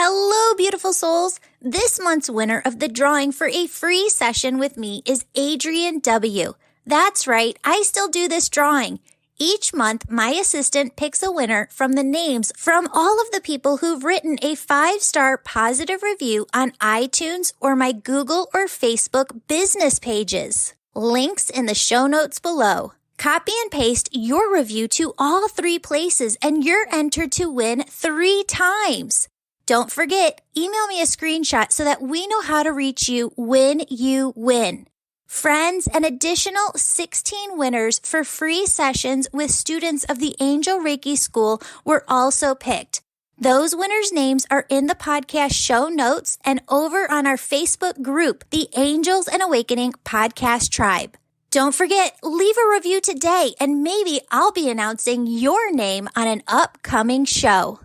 Hello, beautiful souls. This month's winner of the drawing for a free session with me is Adrian W. That's right, I still do this drawing. Each month, my assistant picks a winner from the names from all of the people who've written a 5-star positive review on iTunes or my Google or Facebook business pages. Links in the show notes below. Copy and paste your review to all 3 places and you're entered to win 3 times. Don't forget, email me a screenshot so that we know how to reach you when you win. Friends, an additional 16 winners for free sessions with students of the Angel Reiki School were also picked. Those winners' names are in the podcast show notes and over on our Facebook group, the Angels and Awakening Podcast Tribe. Don't forget, leave a review today and maybe I'll be announcing your name on an upcoming show.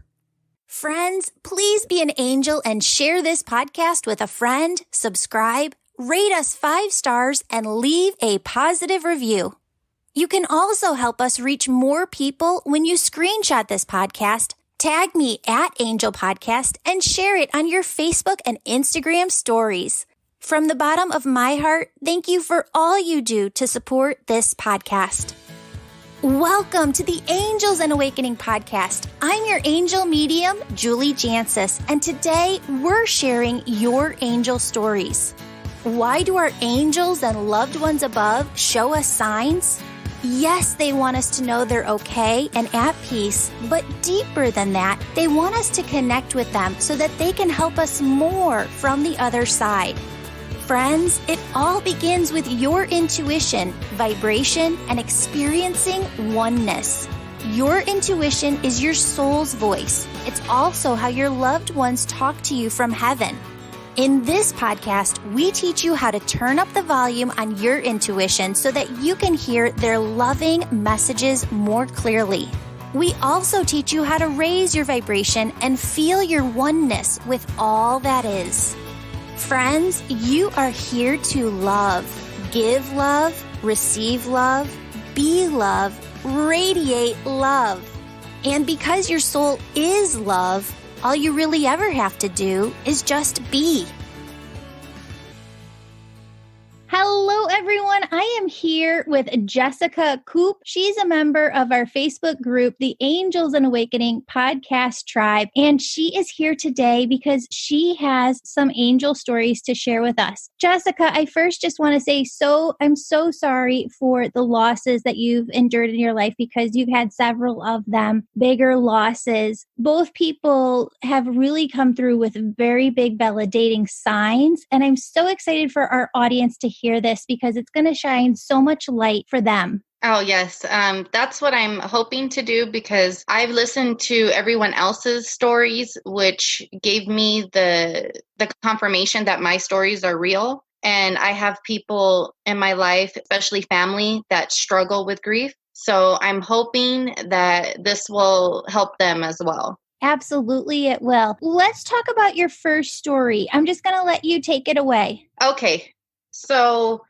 Friends, please be an angel and share this podcast with a friend, subscribe, rate us 5 stars, and leave a positive review. You can also help us reach more people when you screenshot this podcast, tag me at Angel Podcast, and share it on your Facebook and Instagram stories. From the bottom of my heart, thank you for all you do to support this podcast. Welcome to the Angels and Awakening podcast. I'm your angel medium, Julie Jancis, and today we're sharing your angel stories. Why do our angels and loved ones above show us signs? Yes, they want us to know they're okay and at peace, but deeper than that, they want us to connect with them so that they can help us more from the other side. Friends, it all begins with your intuition, vibration, and experiencing oneness. Your intuition is your soul's voice. It's also how your loved ones talk to you from heaven. In this podcast, we teach you how to turn up the volume on your intuition so that you can hear their loving messages more clearly. We also teach you how to raise your vibration and feel your oneness with all that is. Friends, you are here to love, give love, receive love, be love, radiate love. And because your soul is love, all you really ever have to do is just be. Hello, everyone. I am here with Jessica Coop. She's a member of our Facebook group, the Angels and Awakening Podcast Tribe, and she is here today because she has some angel stories to share with us. Jessica, I first just want to say I'm so sorry for the losses that you've endured in your life because you've had several of them, bigger losses. Both people have really come through with very big validating signs, and I'm so excited for our audience to hear this because it's going to shine so much light for them. Oh, yes. That's what I'm hoping to do because I've listened to everyone else's stories, which gave me the confirmation that my stories are real. And I have people in my life, especially family, that struggle with grief. So I'm hoping that this will help them as well. Absolutely, it will. Let's talk about your first story. I'm just going to let you take it away. Okay. So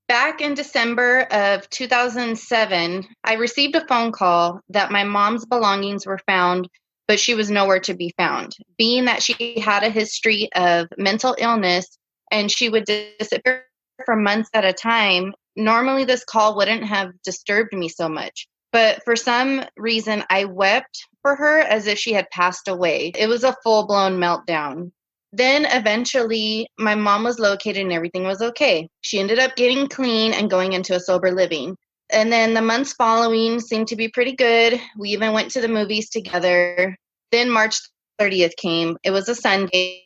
back in December of 2007, I received a phone call that my mom's belongings were found, but she was nowhere to be found. Being that she had a history of mental illness and she would disappear for months at a time, normally this call wouldn't have disturbed me so much. But for some reason, I wept for her as if she had passed away. It was a full-blown meltdown. Then eventually my mom was located and everything was okay. She ended up getting clean and going into a sober living. And then the months following seemed to be pretty good. We even went to the movies together. Then March 30th came. It was a Sunday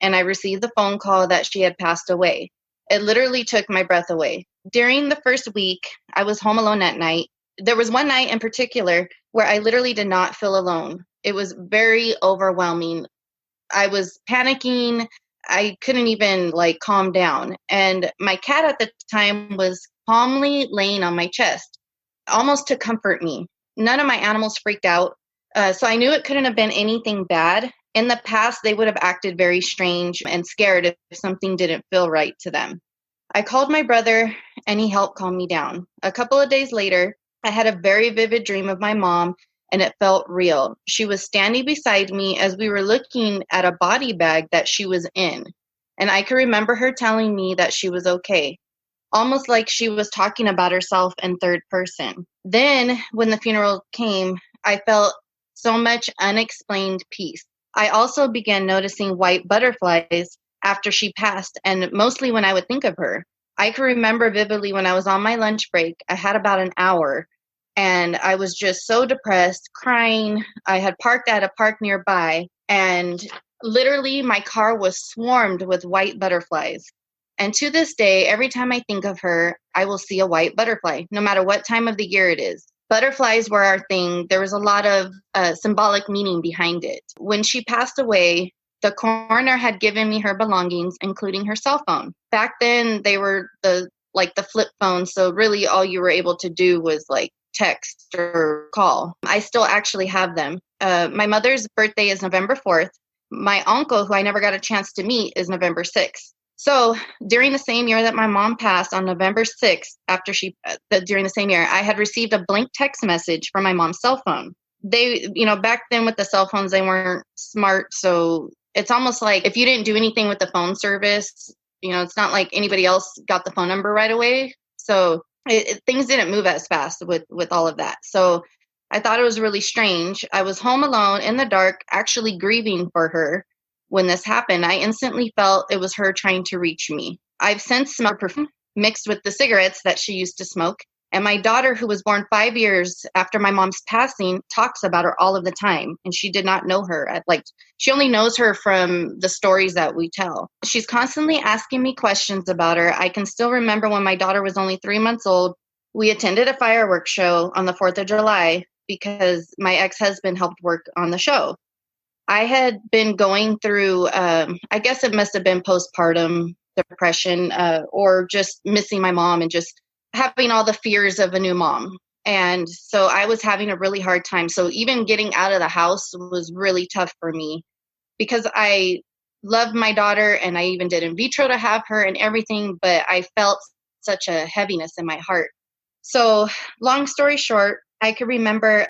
and I received the phone call that she had passed away. It literally took my breath away. During the first week, I was home alone at night. There was one night in particular where I literally did not feel alone. It was very overwhelming. I was panicking. I couldn't even calm down. And my cat at the time was calmly laying on my chest, almost to comfort me. None of my animals freaked out. So I knew it couldn't have been anything bad. In the past, they would have acted very strange and scared if something didn't feel right to them. I called my brother and he helped calm me down. A couple of days later, I had a very vivid dream of my mom and it felt real. She was standing beside me as we were looking at a body bag that she was in. And I could remember her telling me that she was okay, almost like she was talking about herself in third person. Then, when the funeral came, I felt so much unexplained peace. I also began noticing white butterflies after she passed, and mostly when I would think of her. I can remember vividly when I was on my lunch break, I had about an hour, and I was just so depressed, crying. I had parked at a park nearby, and literally my car was swarmed with white butterflies. And to this day, every time I think of her, I will see a white butterfly, no matter what time of the year it is. Butterflies were our thing. There was a lot of symbolic meaning behind it. When she passed away, the coroner had given me her belongings, including her cell phone. Back then, they were the flip phone, so really all you were able to do was like text or call. I still actually have them. My mother's birthday is November 4th. My uncle, who I never got a chance to meet, is November 6th. So during the same year that my mom passed on November 6th, during the same year, I had received a blank text message from my mom's cell phone. They, back then with the cell phones, they weren't smart. So it's almost like if you didn't do anything with the phone service, it's not like anybody else got the phone number right away. So things didn't move as fast with all of that. So I thought it was really strange. I was home alone in the dark, actually grieving for her. When this happened, I instantly felt it was her trying to reach me. I've since smelled perfume mixed with the cigarettes that she used to smoke. And my daughter, who was born 5 years after my mom's passing, talks about her all of the time. And she did not know her. She only knows her from the stories that we tell. She's constantly asking me questions about her. I can still remember when my daughter was only 3 months old, we attended a fireworks show on the 4th of July because my ex-husband helped work on the show. I had been going through, I guess it must have been postpartum depression or just missing my mom and just having all the fears of a new mom. And so I was having a really hard time. So even getting out of the house was really tough for me because I loved my daughter and I even did in vitro to have her and everything, but I felt such a heaviness in my heart. So long story short, I could remember,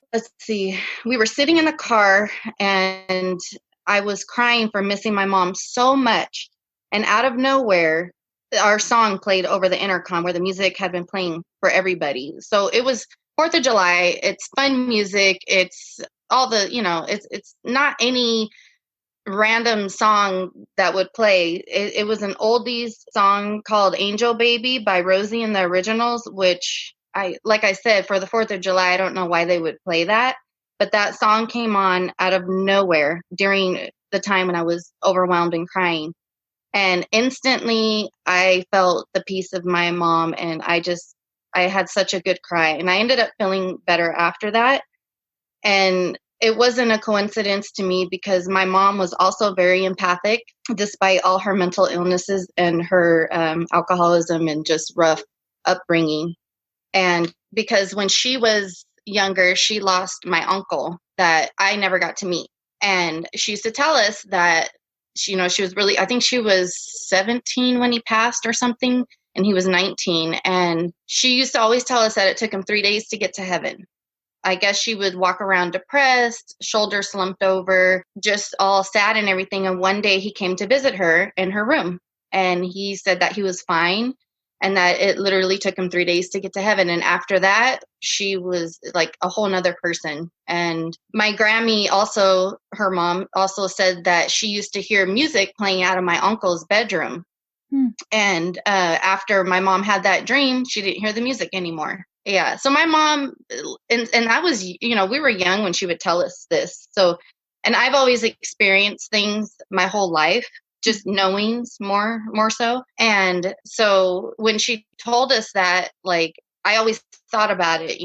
we were sitting in the car and I was crying for missing my mom so much. And out of nowhere, our song played over the intercom where the music had been playing for everybody. So it was 4th of July. It's fun music. It's all the, it's not any random song that would play. It was an oldies song called Angel Baby by Rosie and the Originals, which like I said, for the 4th of July, I don't know why they would play that, but that song came on out of nowhere during the time when I was overwhelmed and crying. And instantly I felt the peace of my mom and I had such a good cry and I ended up feeling better after that. And it wasn't a coincidence to me because my mom was also very empathic despite all her mental illnesses and her alcoholism and just rough upbringing. And because when she was younger, she lost my uncle that I never got to meet. And she used to tell us that, she was really, I think she was 17 when he passed or something, and he was 19. And she used to always tell us that it took him 3 days to get to heaven. I guess she would walk around depressed, shoulders slumped over, just all sad and everything. And one day he came to visit her in her room. And he said that he was fine. And that it literally took him 3 days to get to heaven. And after that, she was like a whole nother person. And my Grammy also, her mom also said that she used to hear music playing out of my uncle's bedroom. And after my mom had that dream, she didn't hear the music anymore. Yeah. So my mom, and I was, we were young when she would tell us this. So, and I've always experienced things my whole life. Just knowings more so. And so when she told us that, like, I always thought about it,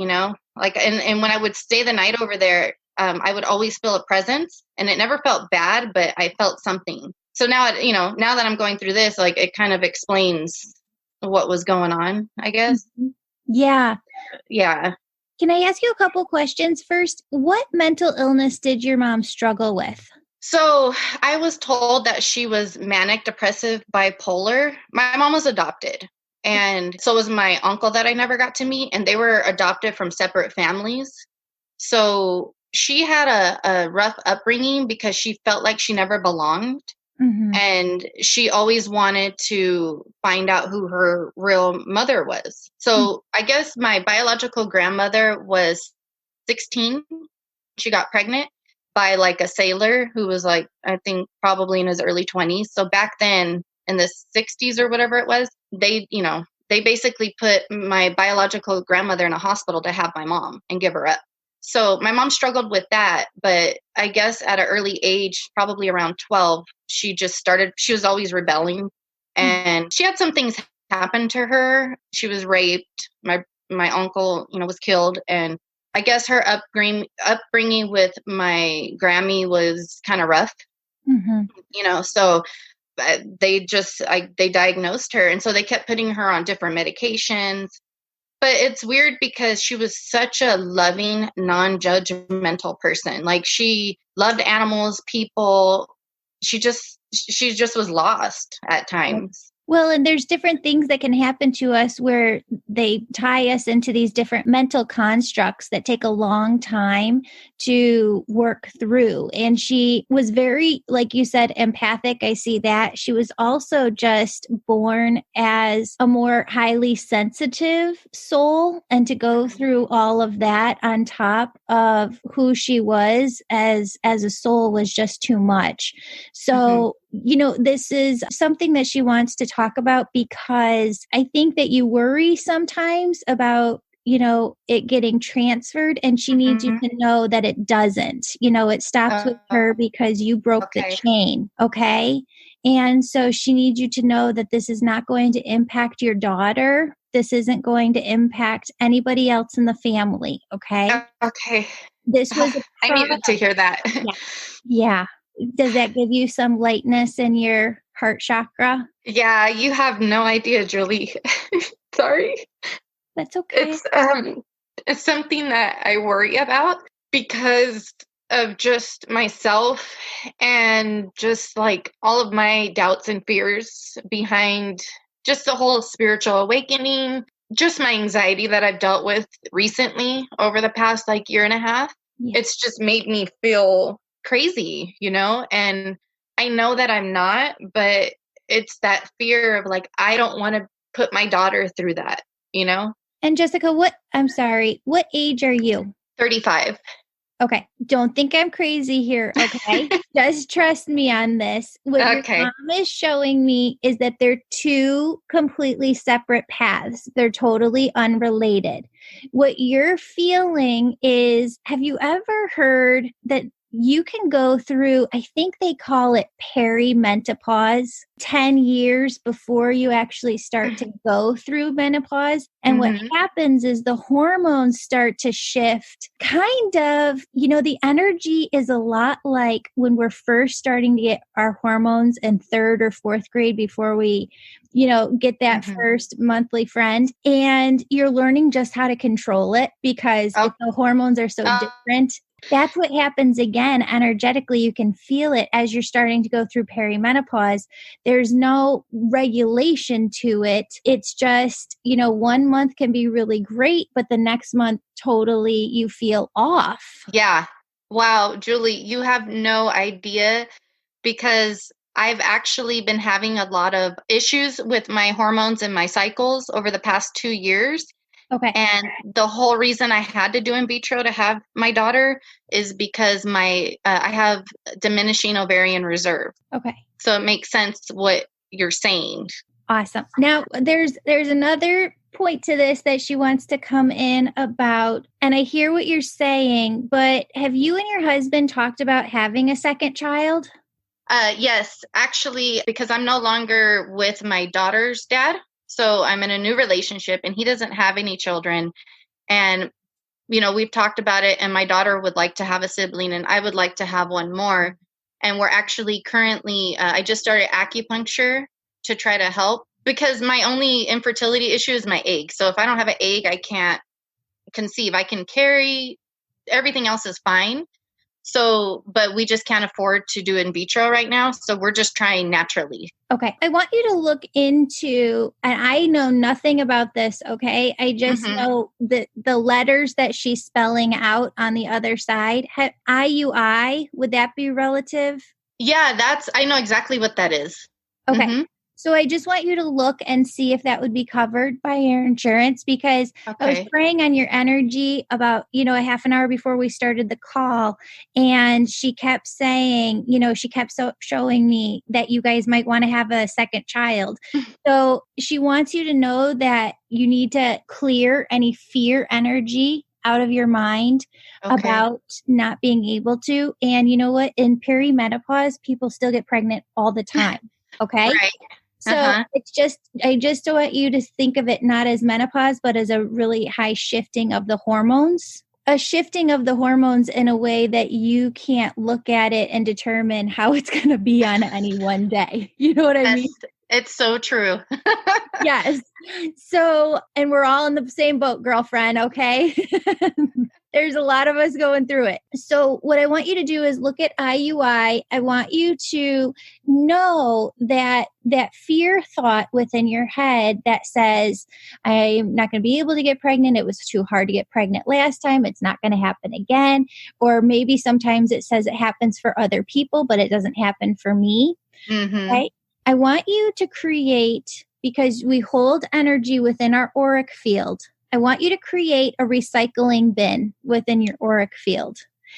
like, and when I would stay the night over there, I would always feel a presence and it never felt bad, but I felt something. So now, now that I'm going through this, like, it kind of explains what was going on, I guess. Yeah. Yeah. Can I ask you a couple questions first? What mental illness did your mom struggle with? So I was told that she was manic depressive bipolar. My mom was adopted. And so was my uncle that I never got to meet. And they were adopted from separate families. So she had a rough upbringing because she felt like she never belonged. Mm-hmm. And she always wanted to find out who her real mother was. So I guess my biological grandmother was 16. She got pregnant by like a sailor who was like, I think probably in his early 20s. So back then in the 60s or whatever it was, they basically put my biological grandmother in a hospital to have my mom and give her up. So my mom struggled with that, but I guess at an early age, probably around 12, she was always rebelling, and she had some things happen to her. She was raped. My uncle, was killed, and I guess her upbringing with my Grammy was kind of rough, so they diagnosed her, and so they kept putting her on different medications. But it's weird because she was such a loving, non-judgmental person. Like, she loved animals, people. She just was lost at times. Well, and there's different things that can happen to us where they tie us into these different mental constructs that take a long time to work through. And she was very, like you said, empathic. I see that. She was also just born as a more highly sensitive soul. And to go through all of that on top of who she was as a soul was just too much. So, this is something that she wants to talk about because I think that you worry sometimes about, it getting transferred, and she needs you to know that it doesn't. It stops with her because you broke the chain. Okay. And so she needs you to know that this is not going to impact your daughter. This isn't going to impact anybody else in the family. Okay. Okay. This was I needed to hear that. Yeah. Does that give you some lightness in your heart chakra? Yeah, you have no idea, Julie. Sorry. That's okay. It's something that I worry about because of just myself and just like all of my doubts and fears behind just the whole spiritual awakening, just my anxiety that I've dealt with recently over the past like year and a half. Yeah. It's just made me feel crazy, and I know that I'm not, but it's that fear of like, I don't want to put my daughter through that, And Jessica, what age are you? 35. Okay. Don't think I'm crazy here. Okay. Just trust me on this. What Okay. your mom is showing me is that they're two completely separate paths. They're totally unrelated. What you're feeling is, have you ever heard that you can go through, I think they call it perimenopause, 10 years before you actually start to go through menopause. And what happens is the hormones start to shift. Kind of, the energy is a lot like when we're first starting to get our hormones in third or fourth grade before we, get that first monthly friend. And you're learning just how to control it because if the hormones are so different. That's what happens again energetically. You can feel it as you're starting to go through perimenopause. There's no regulation to it. It's just, 1 month can be really great, but the next month totally you feel off. Yeah. Wow, Julie, you have no idea because I've actually been having a lot of issues with my hormones and my cycles over the past 2 years. Okay. And the whole reason I had to do in vitro to have my daughter is because I have diminishing ovarian reserve. Okay. So it makes sense what you're saying. Awesome. Now there's another point to this that she wants to come in about, and I hear what you're saying, but have you and your husband talked about having a second child? Yes, actually, because I'm no longer with my daughter's dad. So I'm in a new relationship and he doesn't have any children. And, we've talked about it, and my daughter would like to have a sibling and I would like to have one more. And we're actually currently, I just started acupuncture to try to help because my only infertility issue is my egg. So if I don't have an egg, I can't conceive. I can carry, everything else is fine. So, but we just can't afford to do in vitro right now. So we're just trying naturally. Okay. I want you to look into, and I know nothing about this. Okay. I just know that the letters that she's spelling out on the other side, IUI, would that be relative? Yeah, I know exactly what that is. Okay. So I just want you to look and see if that would be covered by your insurance, because I was praying on your energy about, a half an hour before we started the call. And she kept saying, she kept showing me that you guys might want to have a second child. So she wants you to know that you need to clear any fear energy out of your mind about not being able to. And you know what? In perimenopause, people still get pregnant all the time. Okay. Right. So I just want you to think of it not as menopause, but as a really high shifting of the hormones. A shifting of the hormones in a way that you can't look at it and determine how it's going to be on any one day. You know what I mean? It's so true. Yes. So, and we're all in the same boat, girlfriend. Okay. There's a lot of us going through it. So what I want you to do is look at IUI. I want you to know that fear thought within your head that says, I'm not going to be able to get pregnant. It was too hard to get pregnant last time. It's not going to happen again. Or maybe sometimes it says it happens for other people, but it doesn't happen for me. Right? I want you to create, because we hold energy within our auric field. I want you to create a recycling bin within your auric field.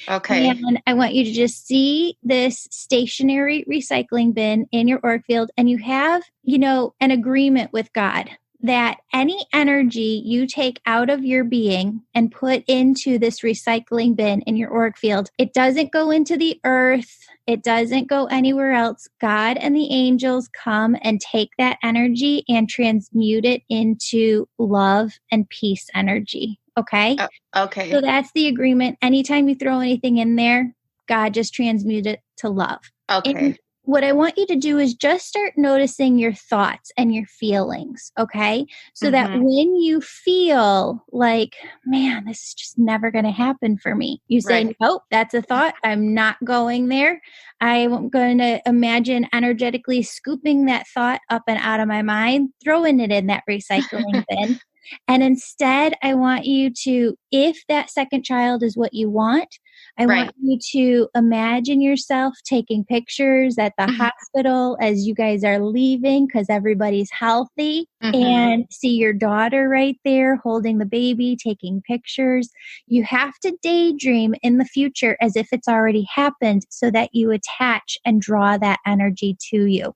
Okay. And I want you to just see this stationary recycling bin in your auric field. And you have, an agreement with God that any energy you take out of your being and put into this recycling bin in your auric field, it doesn't go into the earth. It doesn't go anywhere else. God and the angels come and take that energy and transmute it into love and peace energy. Okay? Okay. So that's the agreement. Anytime you throw anything in there, God just transmute it to love. Okay. And what I want you to do is just start noticing your thoughts and your feelings, okay? So that when you feel like, man, this is just never going to happen for me, you say, nope, that's a thought. I'm not going there. I'm going to imagine energetically scooping that thought up and out of my mind, throwing it in that recycling bin. And instead, I want you to, if that second child is what you want, I want you to imagine yourself taking pictures at the hospital as you guys are leaving because everybody's healthy, and see your daughter right there holding the baby, taking pictures. You have to daydream in the future as if it's already happened so that you attach and draw that energy to you.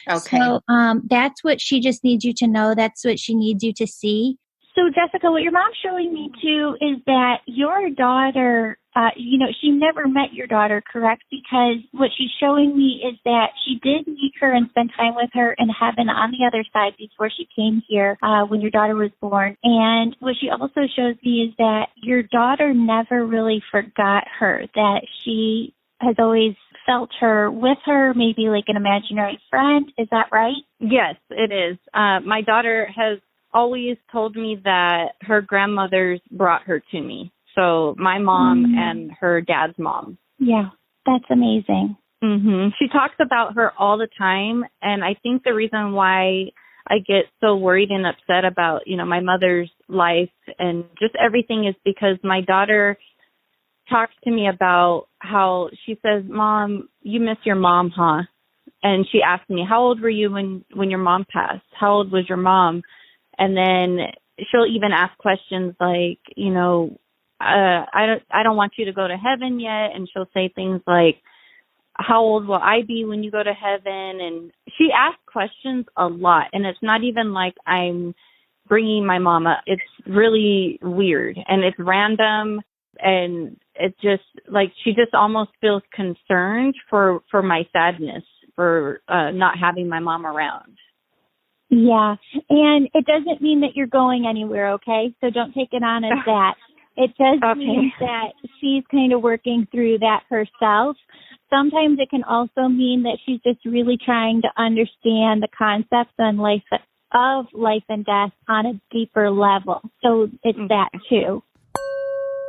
Okay. So that's what she just needs you to know. That's what she needs you to see. So, Jessica, what your mom's showing me, too, is that your daughter, she never met your daughter, correct? Because what she's showing me is that she did meet her and spend time with her in heaven on the other side before she came here when your daughter was born. And what she also shows me is that your daughter never really forgot her, that she has always felt her with her, maybe like an imaginary friend. Is that right? Yes, it is. My daughter has always told me that her grandmothers brought her to me. So my mom and her dad's mom. Yeah, that's amazing. She talks about her all the time. And I think the reason why I get so worried and upset about, my mother's life and just everything is because my daughter talks to me about how she says, Mom, you miss your mom, huh? And she asked me, how old were you when your mom passed? How old was your mom? And then she'll even ask questions like, I don't want you to go to heaven yet. And she'll say things like, how old will I be when you go to heaven? And she asks questions a lot. And it's not even like I'm bringing my mom up. It's really weird and it's random. And it's just like she just almost feels concerned for my sadness for not having my mom around. Yeah. And it doesn't mean that you're going anywhere, okay? So don't take it on as that. It does mean that she's kind of working through that herself. Sometimes it can also mean that she's just really trying to understand the concepts on life and death on a deeper level. So it's that too.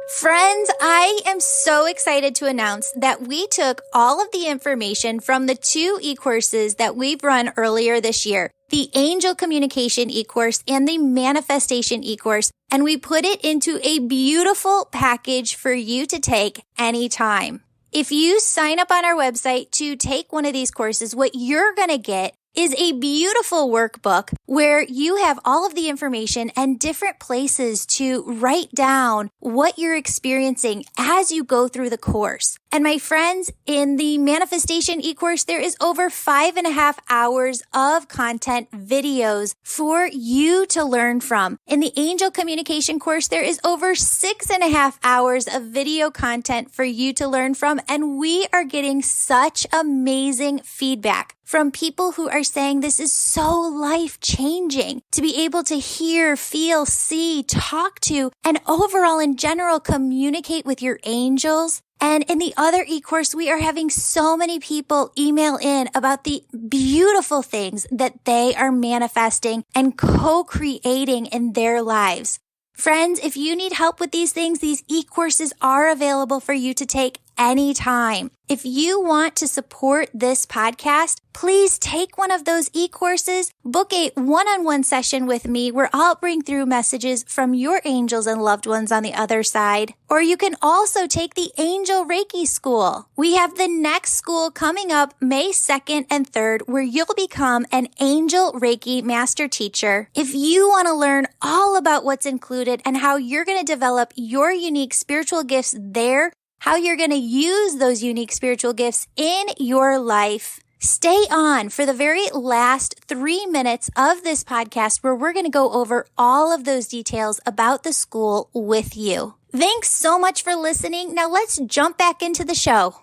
Friends, I am so excited to announce that we took all of the information from the 2 e-courses that we've run earlier this year, the Angel Communication e-course and the Manifestation e-course, and we put it into a beautiful package for you to take anytime. If you sign up on our website to take one of these courses, what you're going to get is a beautiful workbook where you have all of the information and different places to write down what you're experiencing as you go through the course. And my friends, in the Manifestation e-course, there is over 5.5 hours of content videos for you to learn from. In the Angel Communication course, there is over 6.5 hours of video content for you to learn from. And we are getting such amazing feedback from people who are saying this is so life-changing to be able to hear, feel, see, talk to, and overall in general communicate with your angels. And in the other e-course, we are having so many people email in about the beautiful things that they are manifesting and co-creating in their lives. Friends, if you need help with these things, these e-courses are available for you to take anytime. If you want to support this podcast, please take one of those e-courses, book a one-on-one session with me where I'll bring through messages from your angels and loved ones on the other side. Or you can also take the Angel Reiki School. We have the next school coming up May 2nd and 3rd where you'll become an Angel Reiki Master Teacher. If you want to learn all about what's included and how you're going to develop your unique spiritual gifts there, how you're going to use those unique spiritual gifts in your life, stay on for the very last 3 minutes of this podcast where we're going to go over all of those details about the school with you. Thanks so much for listening. Now let's jump back into the show.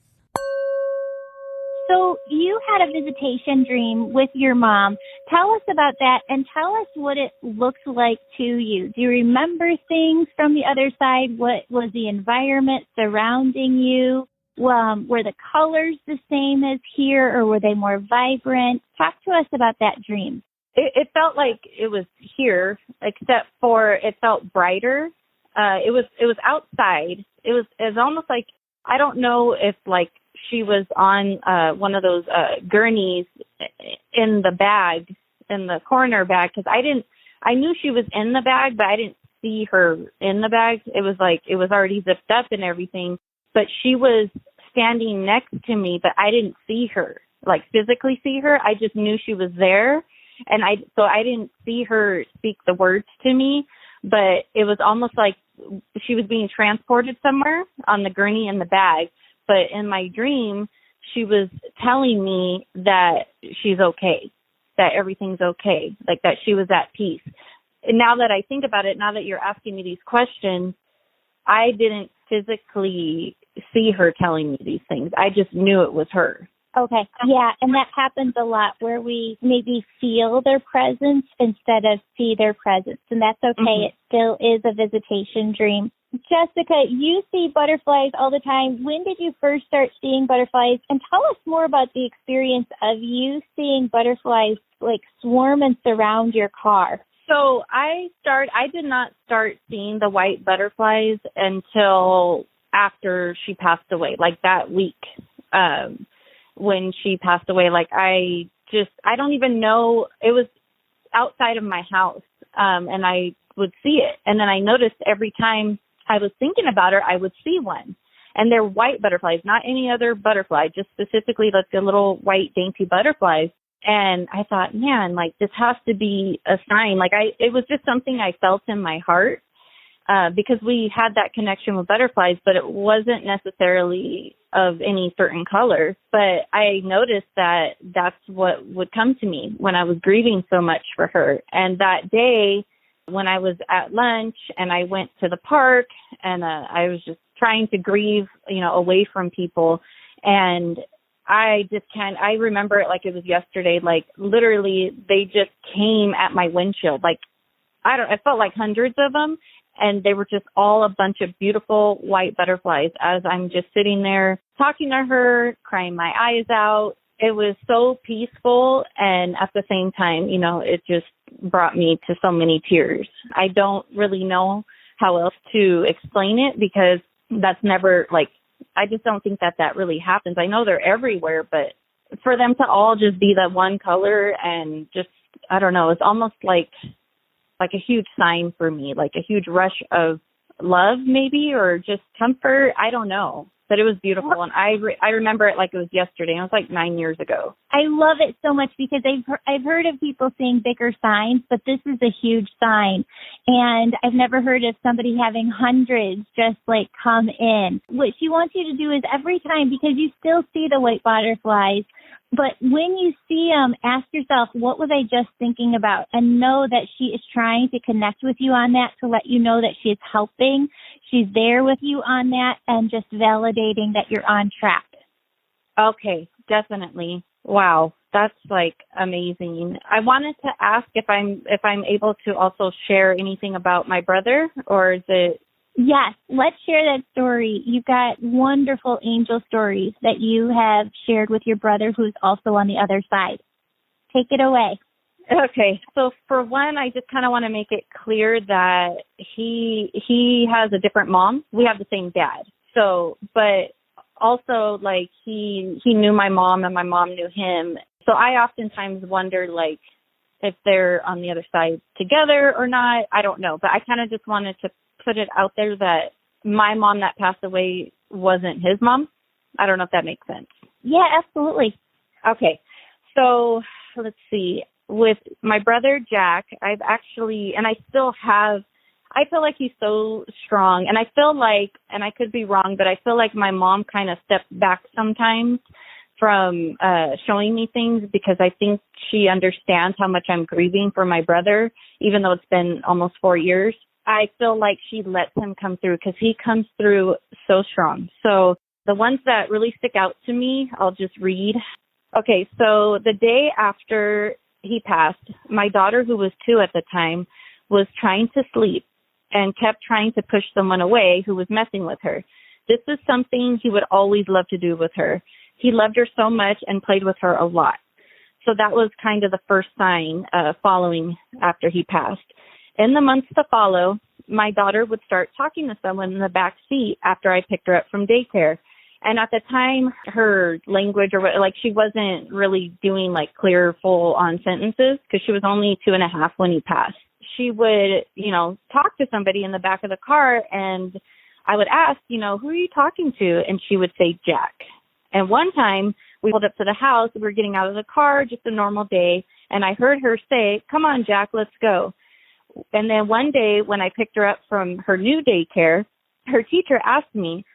So you had a visitation dream with your mom. Tell us about that and tell us what it looked like to you. Do you remember things from the other side? What was the environment surrounding you? Were the colors the same as here or were they more vibrant? Talk to us about that dream. It felt like it was here, except for it felt brighter. It was outside. It was almost like, I don't know if like she was on one of those gurneys in the bag, in the corner bag, because I knew she was in the bag, but I didn't see her in the bag. It was like it was already zipped up and everything, but she was standing next to me, but I didn't see her, like physically see her. I just knew she was there, and so I didn't see her speak the words to me, but it was almost like she was being transported somewhere on the gurney in the bag. But in my dream, she was telling me that she's okay, that everything's okay, like that she was at peace. And now that I think about it, now that you're asking me these questions, I didn't physically see her telling me these things. I just knew it was her. Okay. Yeah, and that happens a lot where we maybe feel their presence instead of see their presence. And that's okay. Mm-hmm. It still is a visitation dream. Jessica, you see butterflies all the time. When did you first start seeing butterflies? And tell us more about the experience of you seeing butterflies like swarm and surround your car. So I did not start seeing the white butterflies until after she passed away, like that week. When she passed away, like I don't even know, it was outside of my house, and I would see it. And then I noticed every time I was thinking about her, I would see one. And they're white butterflies, not any other butterfly, just specifically like the little white dainty butterflies. And I thought, man, like this has to be a sign. Like it was just something I felt in my heart, because we had that connection with butterflies, but it wasn't necessarily of any certain color. But I noticed that that's what would come to me when I was grieving so much for her. And that day when I was at lunch and I went to the park and I was just trying to grieve, away from people. And I remember it like it was yesterday, like literally they just came at my windshield. Like, I felt like hundreds of them. And they were just all a bunch of beautiful white butterflies as I'm just sitting there talking to her, crying my eyes out. It was so peaceful. And at the same time, it just brought me to so many tears. I don't really know how else to explain it, because that's never, like, I just don't think that really happens. I know they're everywhere, but for them to all just be that one color and just, I don't know, it's almost like a huge sign for me, like a huge rush of love maybe, or just comfort. I don't know. But it was beautiful, and I remember it like it was yesterday. It was like 9 years ago. I love it so much because I've heard of people seeing bigger signs, but this is a huge sign. And I've never heard of somebody having hundreds just like come in. What she wants you to do is every time, because you still see the white butterflies, but when you see them, ask yourself, what was I just thinking about? And know that she is trying to connect with you on that, to let you know that she is helping. She's there with you on that, and just validating that you're on track. Okay, definitely. Wow, that's like amazing. I wanted to ask if I'm able to also share anything about my brother, or is it? Yes, let's share that story. You've got wonderful angel stories that you have shared with your brother, who's also on the other side. Take it away. Okay, so for one, I just kind of want to make it clear that he has a different mom. We have the same dad. So, but also, like, he knew my mom and my mom knew him. So I oftentimes wonder, like, if they're on the other side together or not. I don't know. But I kind of just wanted to put it out there that my mom that passed away wasn't his mom. I don't know if that makes sense. Yeah, absolutely. Okay. So let's see. With my brother, Jack, I've actually, and I still have, I feel like he's so strong. And I feel like, and I could be wrong, but I feel like my mom kind of stepped back sometimes from showing me things, because I think she understands how much I'm grieving for my brother, even though it's been almost 4 years. I feel like she lets him come through, because he comes through so strong. So the ones that really stick out to me, I'll just read. Okay, so the day after he passed, my daughter, who was 2 at the time, was trying to sleep and kept trying to push someone away who was messing with her. This is something he would always love to do with her. He loved her so much and played with her a lot. So that was kind of the first sign following after he passed. In the months to follow, my daughter would start talking to someone in the back seat after I picked her up from daycare. And at the time, her language, or like, she wasn't really doing like clear, full on sentences, because she was only 2.5 when he passed. She would, talk to somebody in the back of the car, and I would ask, who are you talking to? And she would say, Jack. And one time we pulled up to the house, we were getting out of the car, just a normal day. And I heard her say, come on, Jack, let's go. And then one day when I picked her up from her new daycare, her teacher asked me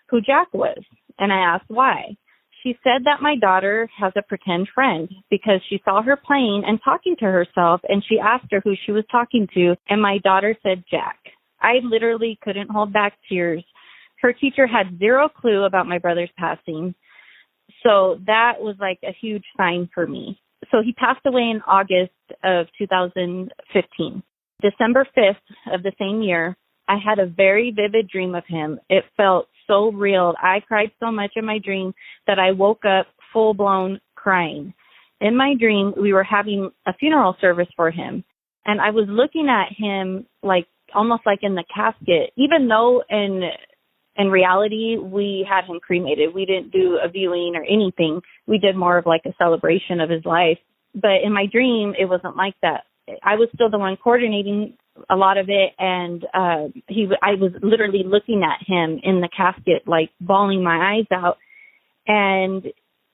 who Jack was. And I asked why. She said that my daughter has a pretend friend because she saw her playing and talking to herself, and she asked her who she was talking to, and my daughter said Jack. I literally couldn't hold back tears. Her teacher had zero clue about my brother's passing. So that was like a huge sign for me. So he passed away in August of 2015. December 5th of the same year, I had a very vivid dream of him. It felt so real. I cried so much in my dream that I woke up full-blown crying. In my dream, we were having a funeral service for him, and I was looking at him like almost like in the casket, even though in reality we had him cremated. We didn't do a viewing or anything. We did more of like a celebration of his life. But in my dream, it wasn't like that. I was still the one coordinating a lot of it, and I was literally looking at him in the casket, like bawling my eyes out, and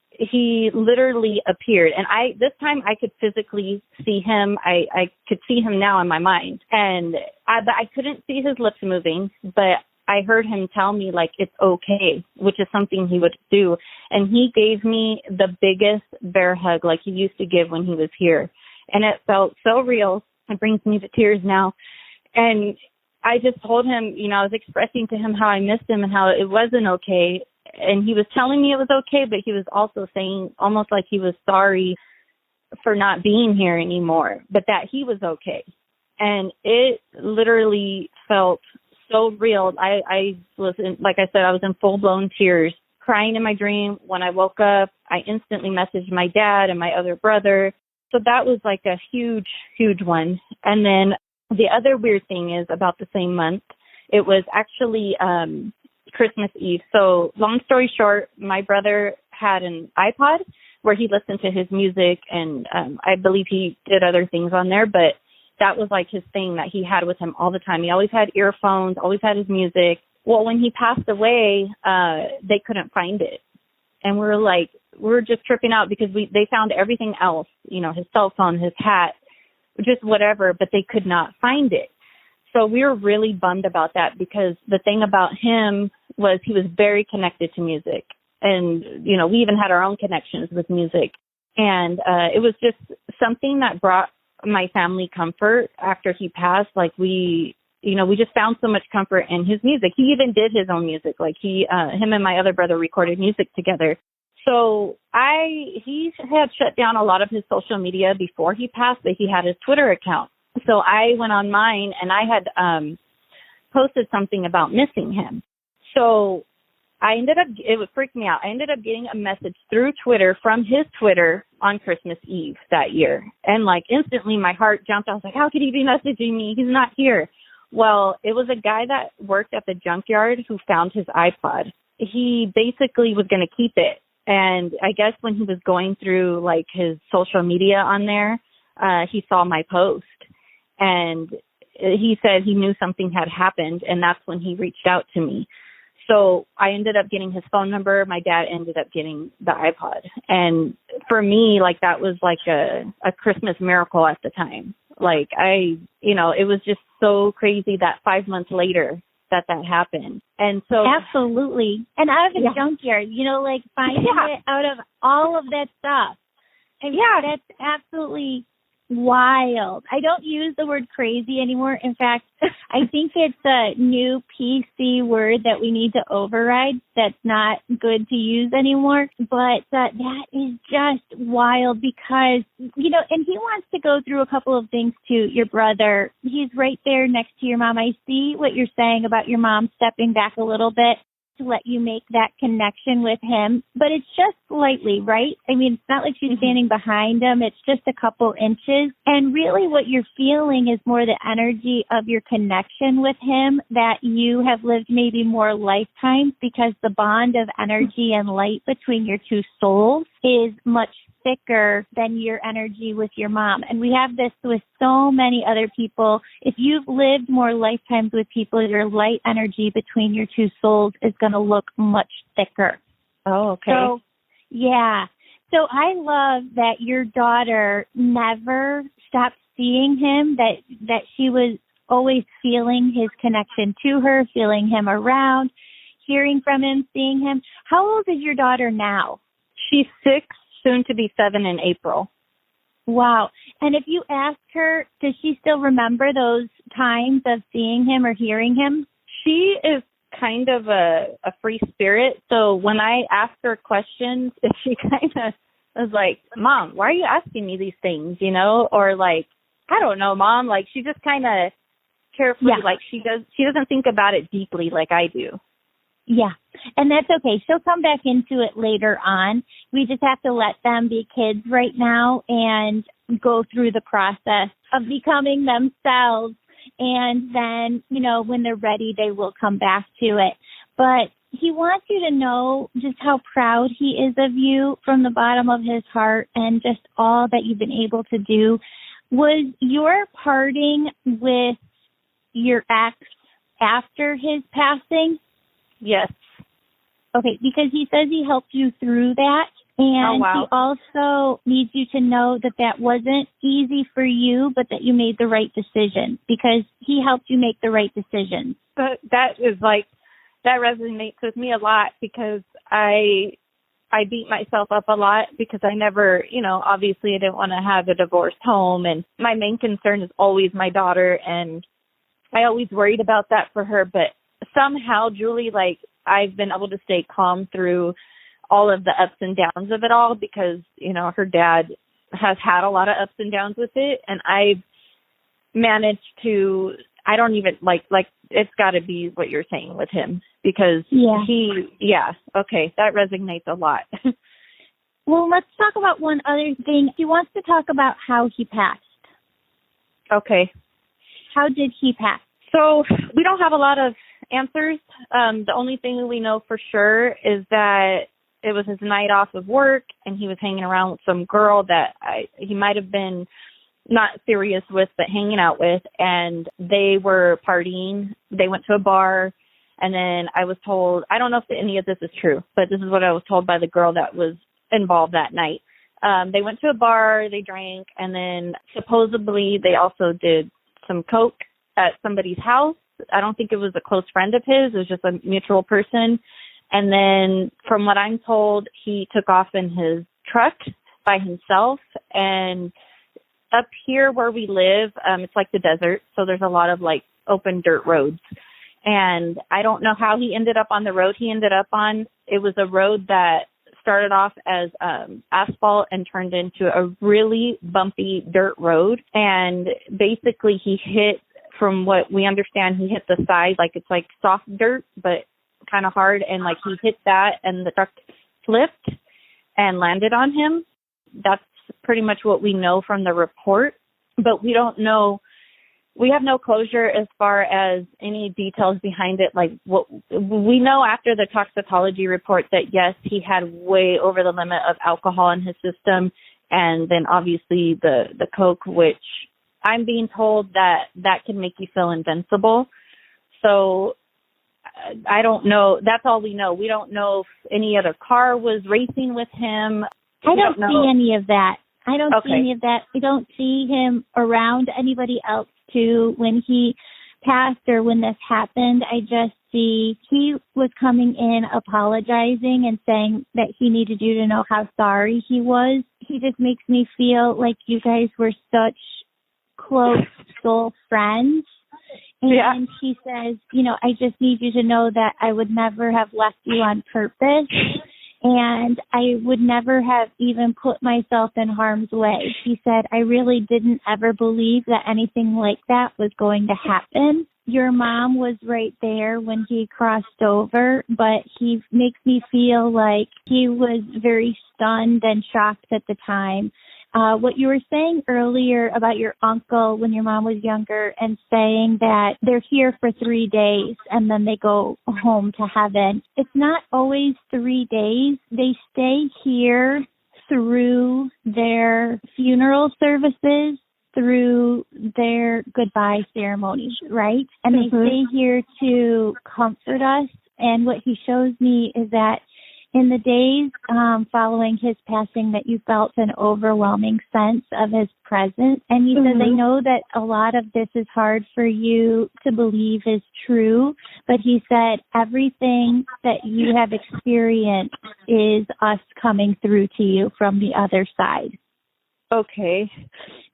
he literally appeared. And this time I could physically see him. I could see him now in my mind, but I couldn't see his lips moving, but I heard him tell me like it's okay, which is something he would do. And he gave me the biggest bear hug like he used to give when he was here. And it felt so real. It brings me to tears now. And I just told him, I was expressing to him how I missed him and how it wasn't okay. And he was telling me it was okay, but he was also saying almost like he was sorry for not being here anymore, but that he was okay. And it literally felt so real. I was in, like I said, I was in full-blown tears, crying in my dream. When I woke up, I instantly messaged my dad and my other brother. So that was like a huge, huge one. And then the other weird thing is about the same month, It was actually Christmas Eve. So long story short, my brother had an iPod where he listened to his music, and I believe he did other things on there, but that was like his thing that he had with him all the time. He always had earphones, always had his music. Well, when he passed away, they couldn't find it. And we were just tripping out because they found everything else, you know, his cell phone, his hat, just whatever, but they could not find it. So we were really bummed about that because the thing about him was he was very connected to music. And, you know, we even had our own connections with music. And it was just something that brought my family comfort after he passed. Like we just found so much comfort in his music. He even did his own music. Like him and my other brother recorded music together. So he had shut down a lot of his social media before he passed, but he had his Twitter account. So I went on mine and I had posted something about missing him. So it would freak me out. I ended up getting a message through Twitter from his Twitter on Christmas Eve that year. And like instantly my heart jumped. I was like, how could he be messaging me? He's not here. Well, it was a guy that worked at the junkyard who found his iPod. He basically was going to keep it. And I guess when he was going through like his social media on there, he saw my post and he said he knew something had happened. And that's when he reached out to me. So I ended up getting his phone number. My dad ended up getting the iPod. And for me, like that was like a Christmas miracle at the time. Like it was just so crazy that 5 months later that happened. And so absolutely. And out of the junkyard, like finding it out of all of that stuff. And that's absolutely wild. I don't use the word crazy anymore. In fact, I think it's a new PC word that we need to override. That's not good to use anymore. But that is just wild because, and he wants to go through a couple of things too. Your brother, he's right there next to your mom. I see what you're saying about your mom stepping back a little bit to let you make that connection with him, but it's just slightly, right? I mean, it's not like she's standing behind him. It's just a couple inches. And really what you're feeling is more the energy of your connection with him, that you have lived maybe more lifetimes because the bond of energy and light between your two souls is much thicker than your energy with your mom. And we have this with so many other people. If you've lived more lifetimes with people, your light energy between your two souls is going to look much thicker. Oh, okay. So, yeah. So I love that your daughter never stopped seeing him, that she was always feeling his connection to her, feeling him around, hearing from him, seeing him. How old is your daughter now? She's 6. Soon to be 7 in April. Wow. And if you ask her, does she still remember those times of seeing him or hearing him? She is kind of a free spirit. So when I ask her questions, she kind of was like, Mom, why are you asking me these things? Or like, I don't know, Mom. Like she just kind of carefully, like she doesn't think about it deeply like I do. Yeah, and that's okay. She'll come back into it later on. We just have to let them be kids right now and go through the process of becoming themselves. And then, when they're ready, they will come back to it. But he wants you to know just how proud he is of you from the bottom of his heart and just all that you've been able to do. Was your parting with your ex after his passing? Yes. Okay, because he says he helped you through that. And He also needs you to know that wasn't easy for you, but that you made the right decision because he helped you make the right decision. But that resonates with me a lot because I beat myself up a lot because I never, obviously I didn't want to have a divorced home. And my main concern is always my daughter. And I always worried about that for her. But somehow, Julie, like I've been able to stay calm through all of the ups and downs of it all because, her dad has had a lot of ups and downs with it. And I've managed to, I don't even like it's got to be what you're saying with him because okay, that resonates a lot. Well, let's talk about one other thing. He wants to talk about how he passed. Okay. How did he pass? So we don't have a lot of answers. The only thing we know for sure is that it was his night off of work, and he was hanging around with some girl that he might have been not serious with, but hanging out with, and they were partying. They went to a bar, and then I was told, I don't know if any of this is true, but this is what I was told by the girl that was involved that night. They went to a bar, they drank, and then supposedly they also did some coke at somebody's house. I don't think it was a close friend of his. It was just a mutual person. And then from what I'm told, he took off in his truck by himself. And up here where we live, it's like the desert. So there's a lot of like open dirt roads. And I don't know how he ended up on the road he ended up on. It was a road that started off as asphalt and turned into a really bumpy dirt road. And basically he hit, from what we understand, he hit the side, like it's like soft dirt, but kind of hard. And like he hit that and the truck flipped and landed on him. That's pretty much what we know from the report, but we don't know. We have no closure as far as any details behind it. Like what we know after the toxicology report that yes, he had way over the limit of alcohol in his system. And then obviously the coke, which I'm being told that can make you feel invincible. So I don't know. That's all we know. We don't know if any other car was racing with him. I don't see any of that. I don't Okay. see any of that. I don't see him around anybody else too when he passed or when this happened. I just see he was coming in apologizing and saying that he needed you to know how sorry he was. He just makes me feel like you guys were such close soul friends. And he says, I just need you to know that I would never have left you on purpose. And I would never have even put myself in harm's way. He said, I really didn't ever believe that anything like that was going to happen. Your mom was right there when he crossed over, but he makes me feel like he was very stunned and shocked at the time. What you were saying earlier about your uncle when your mom was younger and saying that they're here for 3 days and then they go home to heaven. It's not always 3 days. They stay here through their funeral services, through their goodbye ceremonies, right? And they stay here to comfort us. And what he shows me is that in the days following his passing that you felt an overwhelming sense of his presence. And he says, I know that a lot of this is hard for you to believe is true, but he said everything that you have experienced is us coming through to you from the other side. Okay.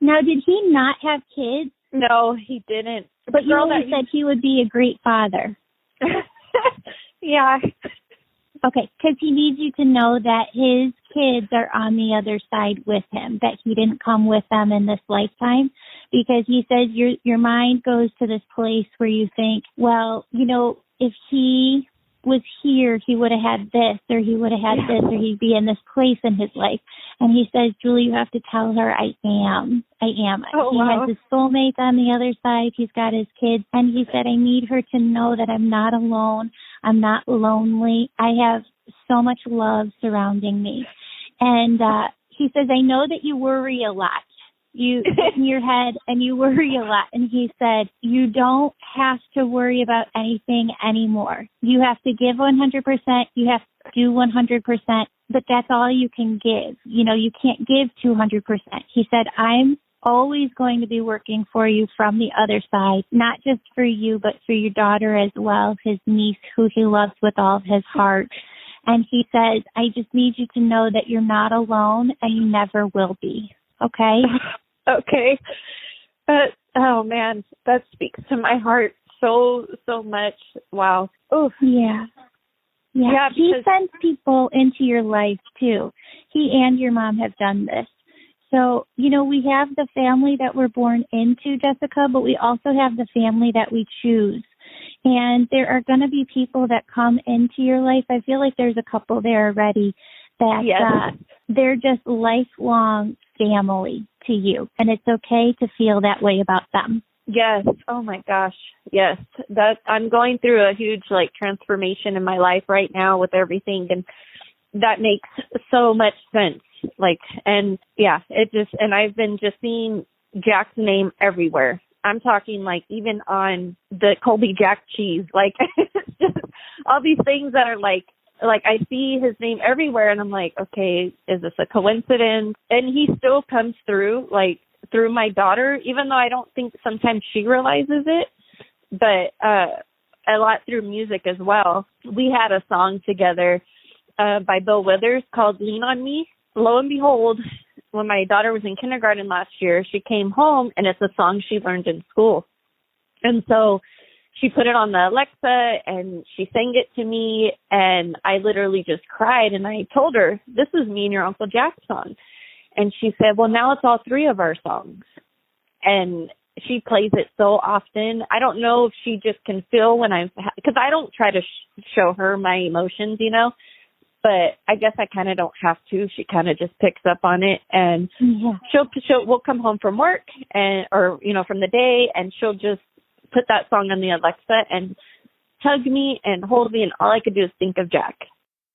Now, did he not have kids? No, he didn't. But you always said he would be a great father. Yeah. Okay, because he needs you to know that his kids are on the other side with him, that he didn't come with them in this lifetime, because he says your mind goes to this place where you think, well, if he was here, he would have had this, or he would have had this, or he'd be in this place in his life. And he says, Julie, you have to tell her I am. Oh, he has his soulmate on the other side. He's got his kids. And he said, I need her to know that I'm not alone. I'm not lonely. I have so much love surrounding me. And he says, I know that you worry a lot. You sit in your head and you worry a lot. And he said, you don't have to worry about anything anymore. You have to give 100%. You have to do 100%, but that's all you can give. You can't give 200%. He said, I'm always going to be working for you from the other side, not just for you, but for your daughter as well, his niece, who he loves with all of his heart. And he says, I just need you to know that you're not alone and you never will be. Okay? Okay. But, oh man, that speaks to my heart so much. Wow. Oh, yeah. He sends people into your life too. He and your mom have done this. So, we have the family that we're born into, Jessica, but we also have the family that we choose. And there are going to be people that come into your life. I feel like there's a couple there already that they're just lifelong family to you. And it's okay to feel that way about them. Yes. Oh my gosh. Yes. That I'm going through a huge like transformation in my life right now with everything, and that makes so much sense. Like, and yeah, it just, and I've been just seeing Jack's name everywhere. I'm talking like even on the Colby Jack cheese, like it's just all these things that are like I see his name everywhere, and I'm like, okay, is this a coincidence? And he still comes through, like through my daughter, even though I don't think sometimes she realizes it, but a lot through music as well. We had a song together by Bill Withers called Lean on Me. Lo and behold, when my daughter was in kindergarten last year, she came home and it's a song she learned in school. And so she put it on the Alexa and she sang it to me, and I literally just cried, and I told her, this is me and your Uncle Jack's song. And she said, well, now it's all three of our songs. And she plays it so often. I don't know if she just can feel when because I don't try to show her my emotions, you know, but I guess I kind of don't have to. She kind of just picks up on it, and we'll come home from work or, you know, from the day, and she'll just put that song on the Alexa and hug me and hold me, and all I could do is think of Jack.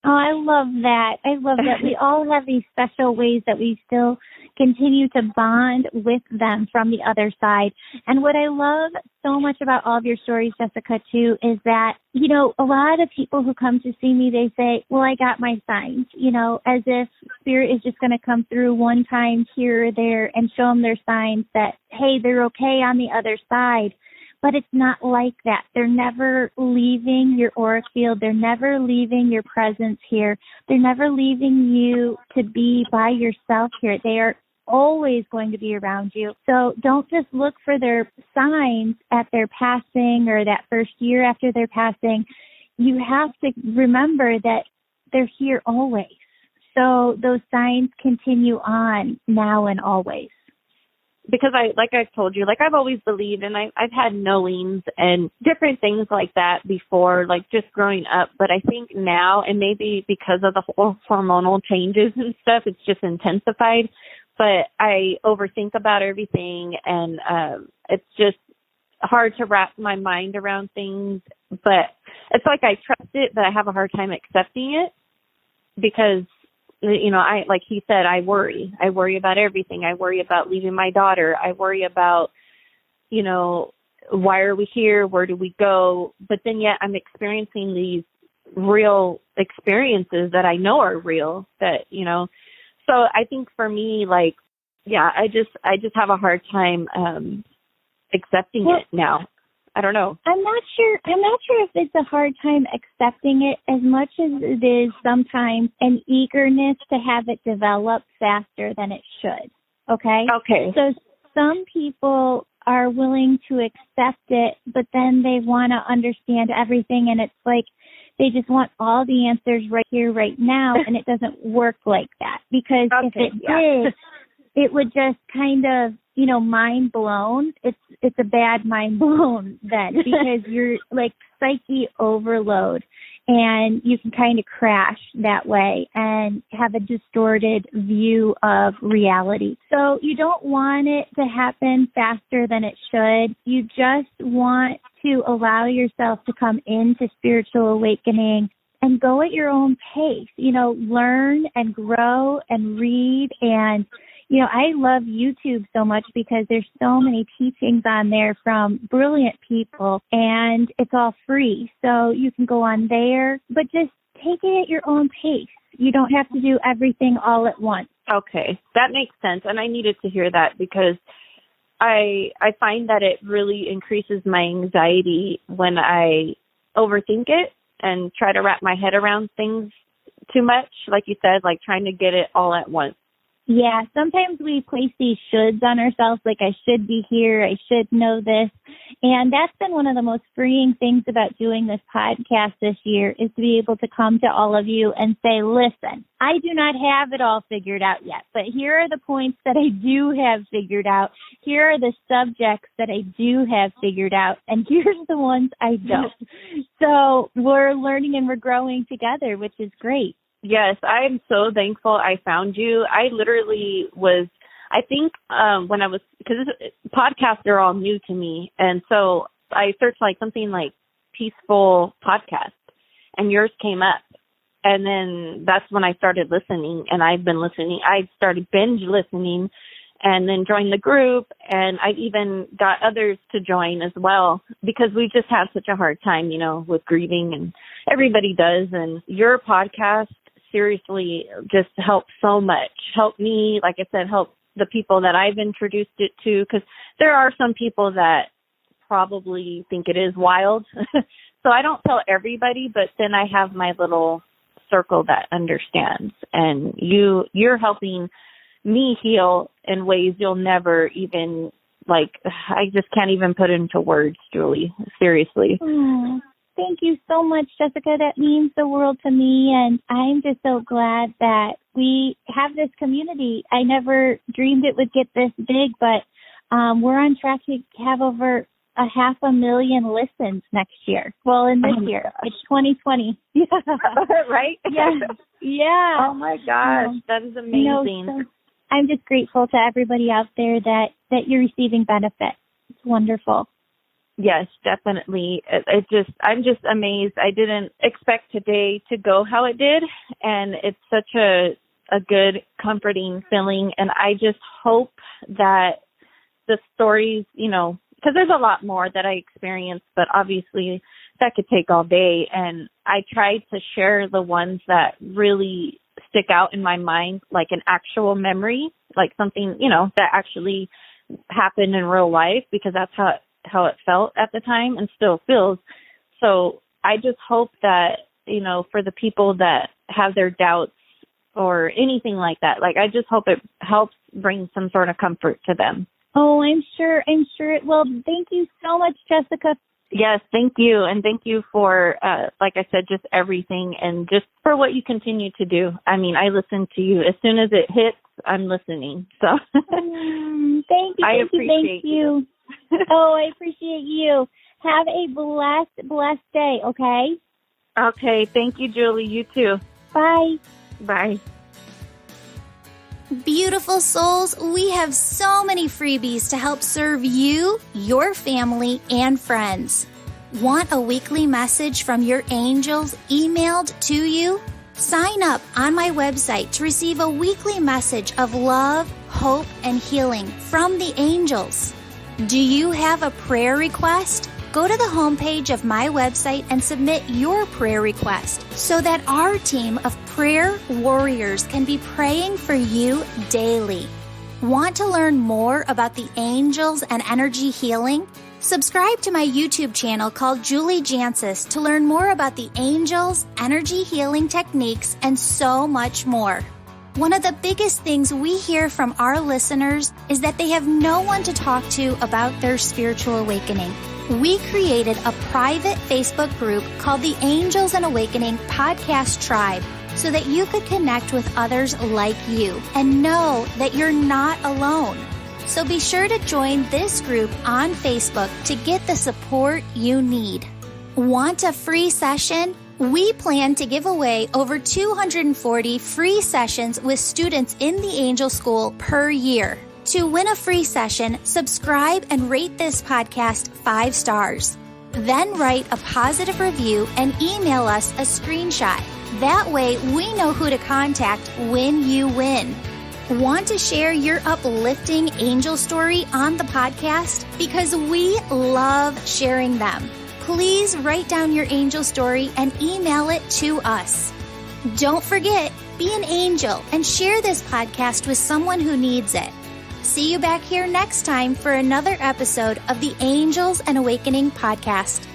Oh, I love that. I love that. We all have these special ways that we still continue to bond with them from the other side. And what I love so much about all of your stories, Jessica, too, is that, you know, a lot of people who come to see me, they say, well, I got my signs, you know, as if spirit is just going to come through one time here or there and show them their signs that, hey, they're okay on the other side. But it's not like that. They're never leaving your auric field. They're never leaving your presence here. They're never leaving you to be by yourself here. They are always going to be around you. So don't just look for their signs at their passing or that first year after their passing. You have to remember that they're here always. So those signs continue on now and always. Because I've told you, like I've always believed, and I've had knowings and different things like that before, like just growing up. But I think now, and maybe because of the whole hormonal changes and stuff, it's just intensified. But I overthink about everything, and it's just hard to wrap my mind around things. But it's like I trust it, but I have a hard time accepting it because, you know, like he said, I worry about everything. I worry about leaving my daughter. I worry about, you know, why are we here? Where do we go? But then yet I'm experiencing these real experiences that I know are real that, you know, so I think for me, like, yeah, I just have a hard time, accepting it now. I don't know. I'm not sure if it's a hard time accepting it as much as it is sometimes an eagerness to have it develop faster than it should. Okay? Okay. So some people are willing to accept it, but then they want to understand everything, and it's like they just want all the answers right here, right now, and it doesn't work like that. Because if it did, it would just kind of, you know, mind blown. It's a bad mind blown then, because you're like psyche overload, and you can kind of crash that way and have a distorted view of reality. So you don't want it to happen faster than it should. You just want to allow yourself to come into spiritual awakening and go at your own pace, you know, learn and grow and read. And you know, I love YouTube so much because there's so many teachings on there from brilliant people, and it's all free. So you can go on there, but just take it at your own pace. You don't have to do everything all at once. Okay, that makes sense. And I needed to hear that because I find that it really increases my anxiety when I overthink it and try to wrap my head around things too much. Like you said, like trying to get it all at once. Yeah, sometimes we place these shoulds on ourselves, like I should be here, I should know this. And that's been one of the most freeing things about doing this podcast this year, is to be able to come to all of you and say, listen, I do not have it all figured out yet, but here are the points that I do have figured out. Here are the subjects that I do have figured out, and here's the ones I don't. So we're learning and we're growing together, which is great. Yes, I'm so thankful I found you. I literally was I think because podcasts are all new to me, and so I searched like something like peaceful podcast, and yours came up. And then that's when I started listening, and I've been listening. I started binge listening and then joined the group, and I even got others to join as well because we just have such a hard time, with grieving, and everybody does. And your podcast seriously just helped so much. Helped me, like I said, help the people that I've introduced it to, because there are some people that probably think it is wild. So I don't tell everybody, but then I have my little circle that understands, and you're helping me heal in ways you'll never even, I just can't even put into words, Julie, seriously. Thank you so much, Jessica. That means the world to me, and I'm just so glad that we have this community. I never dreamed it would get this big, but we're on track to have over 500,000 listens next year. Well, in this year, it's 2020. Right? Yeah. Yeah. Oh my gosh, that is amazing. So I'm just grateful to everybody out there that you're receiving benefit. It's wonderful. Yes, definitely. I'm just amazed. I didn't expect today to go how it did, and it's such a good, comforting feeling. And I just hope that the stories, because there's a lot more that I experienced, but obviously that could take all day. And I tried to share the ones that really stick out in my mind, like an actual memory, like something, that actually happened in real life, because that's how it felt at the time and still feels. So I just hope that, for the people that have their doubts or anything like that, I just hope it helps bring some sort of comfort to them. Oh, I'm sure it will. Thank you so much, Jessica. Yes, thank you. And thank you for, like I said, just everything, and just for what you continue to do. I mean, I listen to you. As soon as it hits, I'm listening. So thank you. I appreciate you. Oh, I appreciate you. Have a blessed day, okay? Okay. Thank you, Julie. You too. Bye. Bye. Beautiful souls, we have so many freebies to help serve you, your family, and friends. Want a weekly message from your angels emailed to you? Sign up on my website to receive a weekly message of love, hope, and healing from the angels. Do you have a prayer request? Go to the homepage of my website and submit your prayer request so that our team of prayer warriors can be praying for you daily. Want to learn more about the angels and energy healing? Subscribe to my YouTube channel called Julie Jancis to learn more about the angels, energy healing techniques, and so much more. One of the biggest things we hear from our listeners is that they have no one to talk to about their spiritual awakening. We created a private Facebook group called the Angels and Awakening Podcast Tribe so that you could connect with others like you and know that you're not alone. So be sure to join this group on Facebook to get the support you need. Want a free session? We plan to give away over 240 free sessions with students in the Angel School per year. To win a free session, subscribe and rate this podcast 5 stars. Then write a positive review and email us a screenshot. That way we know who to contact when you win. Want to share your uplifting angel story on the podcast? Because we love sharing them. Please write down your angel story and email it to us. Don't forget, be an angel and share this podcast with someone who needs it. See you back here next time for another episode of the Angels and Awakening podcast.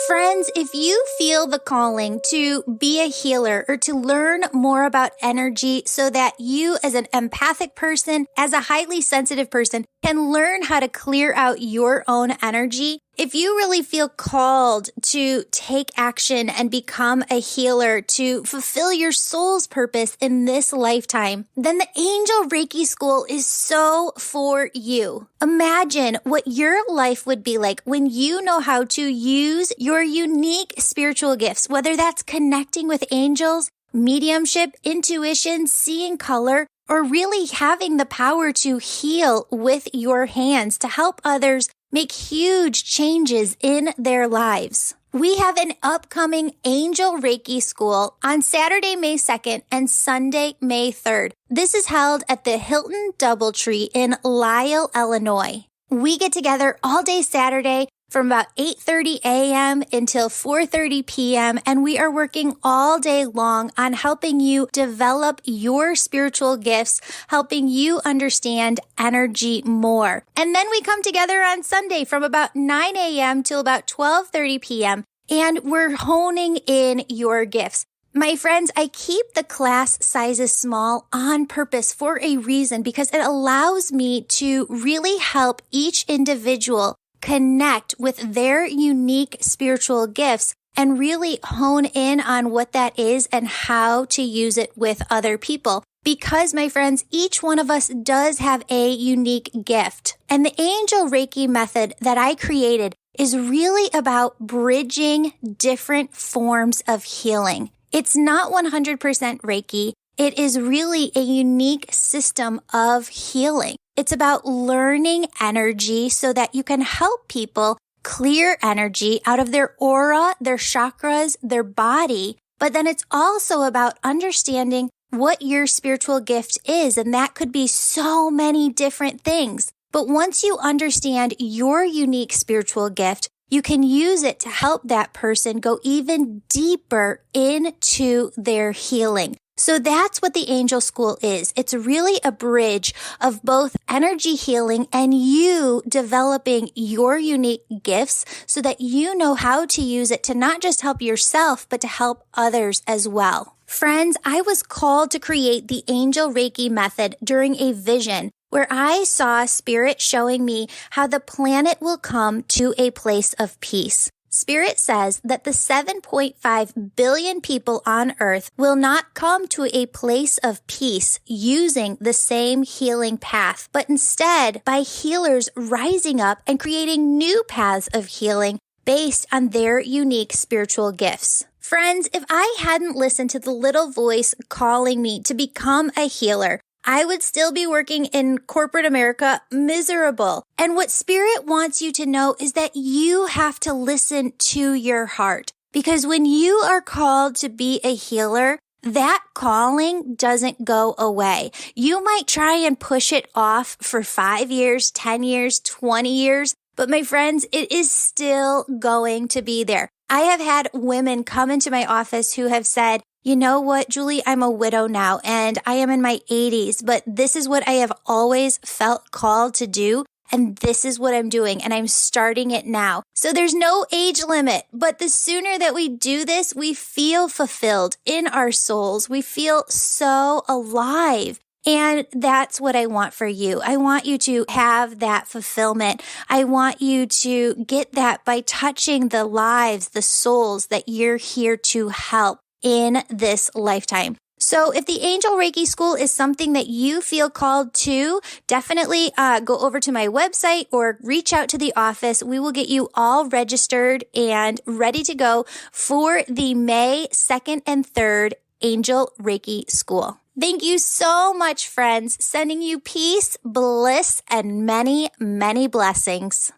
Friends, if you feel the calling to be a healer or to learn more about energy so that you as an empathic person, as a highly sensitive person, can learn how to clear out your own energy, If you really feel called to take action and become a healer to fulfill your soul's purpose in this lifetime, then the Angel Reiki School is so for you. Imagine what your life would be like when you know how to use your unique spiritual gifts, whether that's connecting with angels, mediumship, intuition, seeing color, or really having the power to heal with your hands to help others make huge changes in their lives. We have an upcoming Angel Reiki School on Saturday, May 2nd and Sunday, May 3rd. This is held at the Hilton Doubletree in Lisle, Illinois. We get together all day Saturday from about 8:30 a.m. until 4:30 p.m. and we are working all day long on helping you develop your spiritual gifts, helping you understand energy more. And then we come together on Sunday from about 9 a.m. till about 12:30 p.m. and we're honing in your gifts. My friends, I keep the class sizes small on purpose for a reason because it allows me to really help each individual connect with their unique spiritual gifts and really hone in on what that is and how to use it with other people. Because, my friends, each one of us does have a unique gift. And the Angel Reiki method that I created is really about bridging different forms of healing. It's not 100% Reiki. It is really a unique system of healing. It's about learning energy so that you can help people clear energy out of their aura, their chakras, their body. But then it's also about understanding what your spiritual gift is. And that could be so many different things. But once you understand your unique spiritual gift, you can use it to help that person go even deeper into their healing. So that's what the Angel School is. It's really a bridge of both energy healing and you developing your unique gifts so that you know how to use it to not just help yourself, but to help others as well. Friends, I was called to create the Angel Reiki method during a vision where I saw Spirit showing me how the planet will come to a place of peace. Spirit says that the 7.5 billion people on Earth will not come to a place of peace using the same healing path, but instead by healers rising up and creating new paths of healing based on their unique spiritual gifts. Friends, if I hadn't listened to the little voice calling me to become a healer, I would still be working in corporate America miserable. And what Spirit wants you to know is that you have to listen to your heart. Because when you are called to be a healer, that calling doesn't go away. You might try and push it off for 5 years, 10 years, 20 years, but my friends, it is still going to be there. I have had women come into my office who have said, you know what, Julie, I'm a widow now and I am in my 80s, but this is what I have always felt called to do. And this is what I'm doing and I'm starting it now. So there's no age limit, but the sooner that we do this, we feel fulfilled in our souls. We feel so alive. And that's what I want for you. I want you to have that fulfillment. I want you to get that by touching the lives, the souls that you're here to help in this lifetime. So if the Angel Reiki School is something that you feel called to, definitely go over to my website or reach out to the office. We will get you all registered and ready to go for the May 2nd and 3rd Angel Reiki School. Thank you so much, friends. Sending you peace, bliss, and many, many blessings.